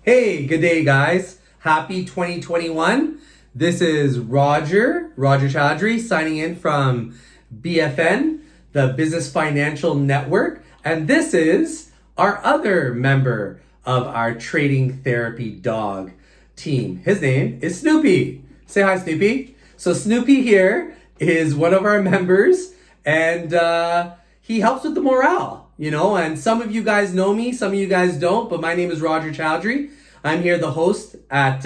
Hey, good day, guys. Happy 2021. This is Roger Chaudhry, signing in from BFN, the Business Financial Network. And this is our other member of our trading therapy dog team. His name is Snoopy. Say hi, Snoopy. So Snoopy here is one of our members, and he helps with the morale. And some of you guys know me, some of you guys don't, but my name is Roger Chaudhry. I'm here, the host at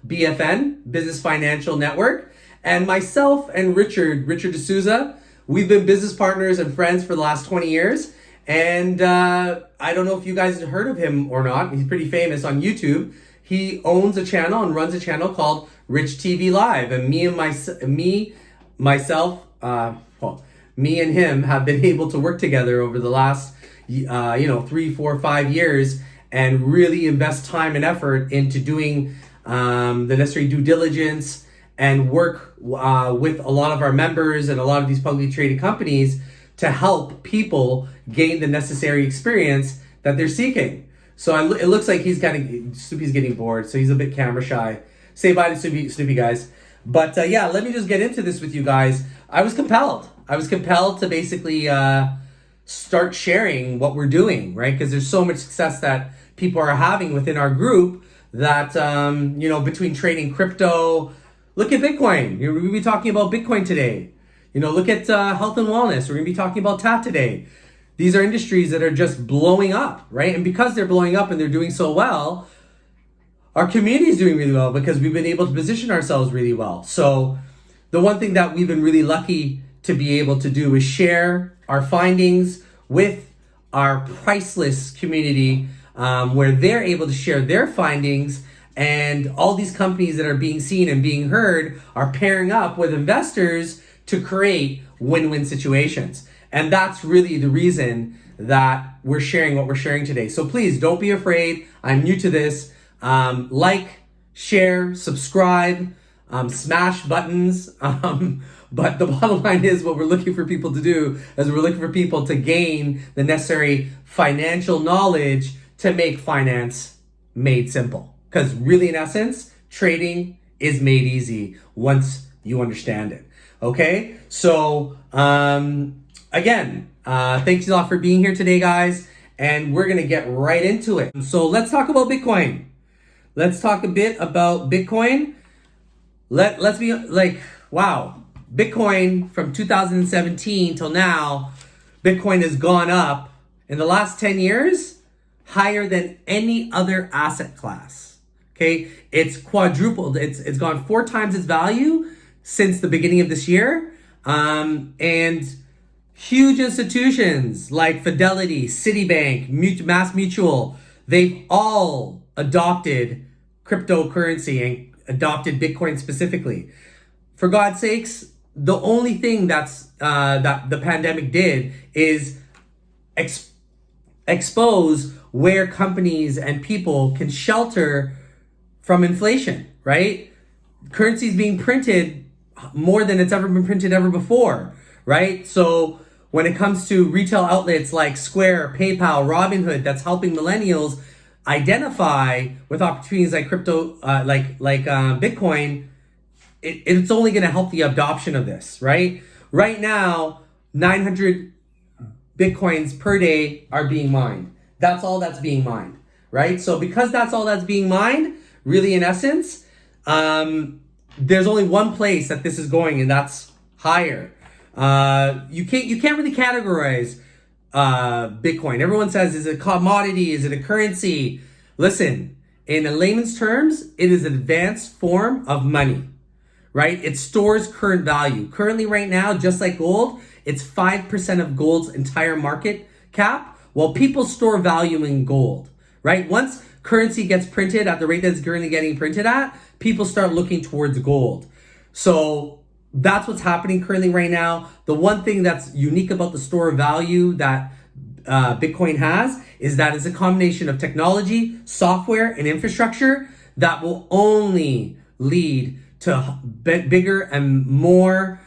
BFN, Business Financial Network, and myself and Richard D'Souza, we've been business partners and friends for the last 20 years, and I don't know if you guys have heard of him or not. He's pretty famous on YouTube. He owns a channel and runs a channel called Rich TV Live, and me and him have been able to work together over the last 3, 4, 5 years and really invest time and effort into doing the necessary due diligence and work with a lot of our members and a lot of these publicly traded companies to help people gain the necessary experience that they're seeking. So it looks like Snoopy's getting bored, so he's a bit camera shy. Say bye to Snoopy guys. But let me just get into this with you guys. I was compelled to basically start sharing what we're doing, right? Because there's so much success that people are having within our group that, between trading crypto, look at Bitcoin. We're going to be talking about Bitcoin today. Look at health and wellness. We're going to be talking about TAAT today. These are industries that are just blowing up, right? And because they're blowing up and they're doing so well, our community is doing really well because we've been able to position ourselves really well. So the one thing that we've been really lucky to be able to do is share our findings with our priceless community, where they're able to share their findings, and all these companies that are being seen and being heard are pairing up with investors to create win-win situations. And that's really the reason that we're sharing what we're sharing today. So please don't be afraid. I'm new to this. Like, share, subscribe, smash buttons. But the bottom line is what we're looking for people to do is we're looking for people to gain the necessary financial knowledge to make finance made simple. Because really, in essence, trading is made easy once you understand it. Okay? So, again, thanks a lot for being here today, guys. And we're going to get right into it. So let's talk about Bitcoin. Let's talk a bit about Bitcoin. Let's be like, wow. Bitcoin from 2017 till now, Bitcoin has gone up in the last 10 years higher than any other asset class. Okay, it's quadrupled. It's gone 4 times its value since the beginning of this year. And huge institutions like Fidelity, Citibank, Mass Mutual, they've all adopted cryptocurrency and adopted Bitcoin specifically. For God's sakes, the only thing that the pandemic did is expose where companies and people can shelter from inflation, right? Currency is being printed more than it's ever been printed ever before, right? So when it comes to retail outlets like Square, PayPal, Robinhood, that's helping millennials identify with opportunities like crypto, like Bitcoin, it's only going to help the adoption of this, right? Right now, 900 Bitcoins per day are being mined. That's all that's being mined, right? So because that's all that's being mined, really in essence, there's only one place that this is going, and that's higher. You can't really categorize Bitcoin. Everyone says, is it a commodity? Is it a currency? Listen, in a layman's terms, it is an advanced form of money. Right? It stores current value. Currently right now, just like gold, it's 5% of gold's entire market cap, while people store value in gold, right? Once currency gets printed at the rate that it's currently getting printed at, people start looking towards gold. So that's what's happening currently right now. The one thing that's unique about the store of value that Bitcoin has is that it's a combination of technology, software, and infrastructure that will only lead to bigger and more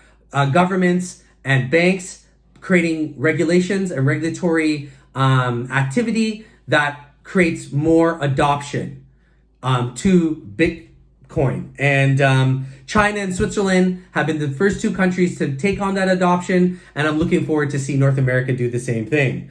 governments and banks creating regulations and regulatory activity that creates more adoption. to BitCoin. And China and Switzerland have been the first two countries to take on that adoption, and I'm looking forward to see North America do the same thing.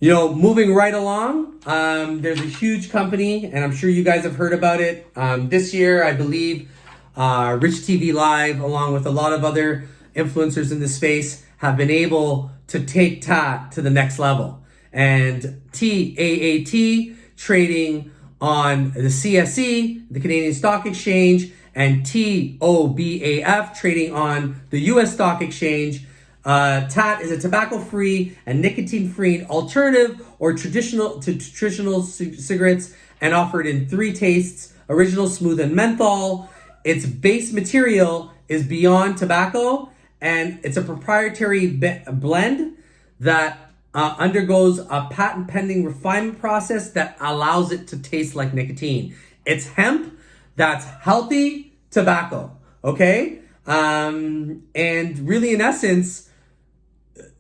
You know, moving right along, there's a huge company, and I'm sure you guys have heard about it. This year, I believe, Rich TV Live, along with a lot of other influencers in the space, have been able to take TAAT to the next level. And TAAT trading on the CSE, the Canadian Stock Exchange, and TOBAF trading on the US Stock Exchange. TAAT is a tobacco-free and nicotine-free alternative or traditional cigarettes, and offered in 3 tastes: original, smooth, and menthol. Its base material is beyond tobacco, and it's a proprietary blend that undergoes a patent-pending refinement process that allows it to taste like nicotine. It's hemp that's healthy tobacco, okay? And really, in essence,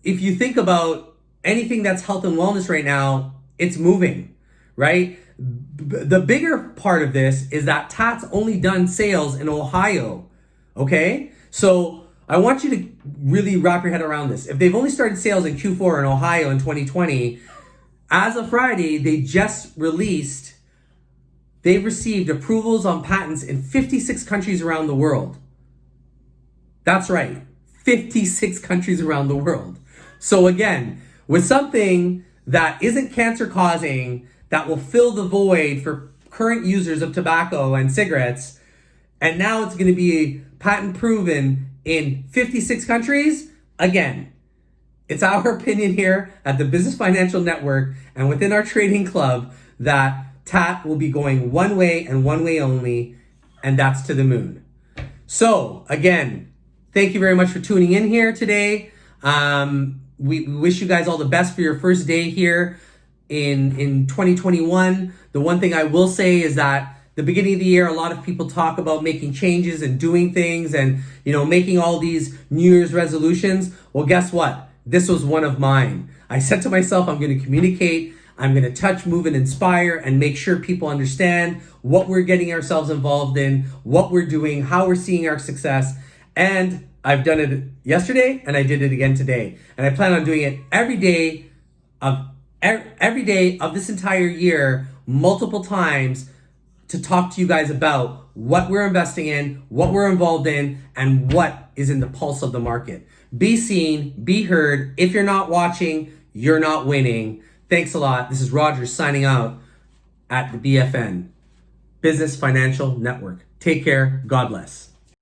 if you think about anything that's health and wellness right now, it's moving, right? The bigger part of this is that TAAT's only done sales in Ohio, okay? So I want you to really wrap your head around this. If they've only started sales in Q4 in Ohio in 2020, as of Friday, they just released, they've received approvals on patents in 56 countries around the world. That's right, 56 countries around the world. So again, with something that isn't cancer causing, that will fill the void for current users of tobacco and cigarettes, and now it's going to be patent proven in 56 countries, again, it's our opinion here at the Business Financial Network and within our trading club that TAAT will be going one way and one way only, and that's to the moon. So again, thank you very much for tuning in here today. We wish you guys all the best for your first day here in 2021. The one thing I will say is that the beginning of the year, a lot of people talk about making changes and doing things and, you know, making all these New Year's resolutions. Well, guess what? This was one of mine. I said to myself, I'm going to communicate, I'm going to touch, move, and inspire, and make sure people understand what we're getting ourselves involved in, what we're doing, how we're seeing our success. And I've done it yesterday, and I did it again today. And I plan on doing it every day of this entire year, multiple times, to talk to you guys about what we're investing in, what we're involved in, and what is in the pulse of the market. Be seen, be heard. If you're not watching, you're not winning. Thanks a lot. This is Roger signing out at the BFN, Business Financial Network. Take care. God bless.